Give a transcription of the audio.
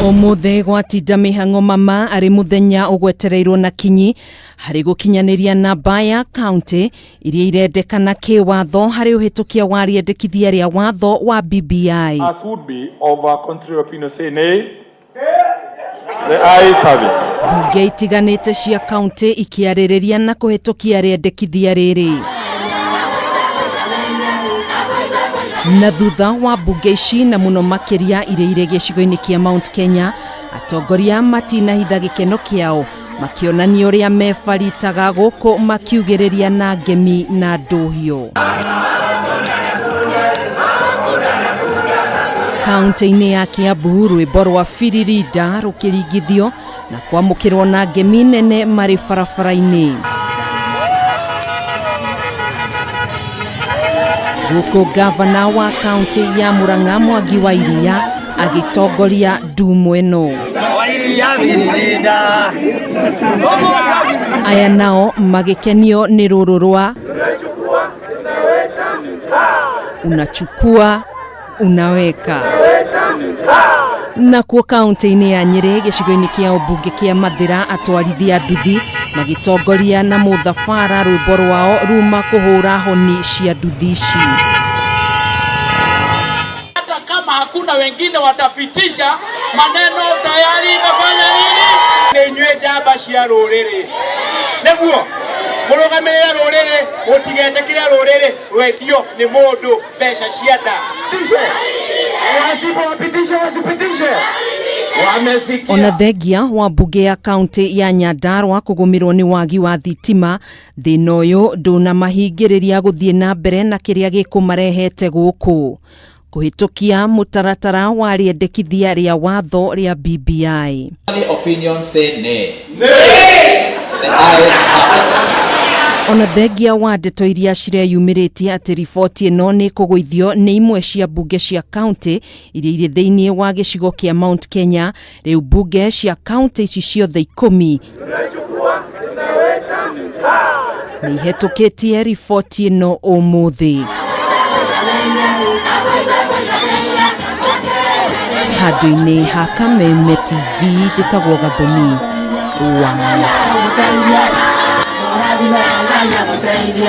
Omuthe gwatinda mihango mama ari muthenya ugwetereirwo na kinyi hari gukinyaniria namba ya county iria irendekana kiwatho hari uhitukia wa riendekithia ria watho wa BBI. As would be of our contrary opinion, say nay. The ayes have it. Bunge itiganite cia county ikiaririria na kuhitukia riendekithia riri. Na thutha wa bunge ici na muno makiria iria gicigo-ini kia Mount Kenya, atongoria matinahitha gikeno kiao makionania uria mebaritaga guku makiugiriria na ngemi na nduhio. Kaunti-ini ya Kiambu rwimbo rwa Firirida rukiringithio na kwamukirwo na ngemi nene mari barabara-ini. Guko gavana wa kaunti ya Murang'a Mwangi wa Iria agitongoria ndumu eno. Aya nao magikenio ni ruru rwa unachukua unaweka. Na kuo kaunti-ini ya Nyeri gicigo-ini kia ubunge kia Mathira atwarithia nduthi magitongoria na muthabara rwimbo rwao ruma kuhura honi cia nduthi ici. Hata kama hakuna wengine watapitisha maneno tayari imefanya nini? Ninywe jamba cia ruriri. Neguo murugamirira ruriri mutigetekire ruriri wendio ni mundu besha cianda. Wasipowapitisha wasipitishe. Ona thengia wa bunge ya kaunti ya Nyandarua kugumirwo ni wagi wa thitima, thina uyu nduna mahingiriria guthie na mbere na kiria gikumarehete guku kuhitukia mutaratara wa riendekithia ria watho ria BBI. Opinion say nay. Ona thengia wa ndeto iria cireyumiritie ati riboti ino ni kuguithio ni imwe cia bunge cia county iria iri thiini wa gicigo kia Mount Kenya, riu bunge cia county ici ciothe 10 ni hitukitie riboti ino umuthi. Handu-ini ha Kameme TV njitagwo Gathoni wa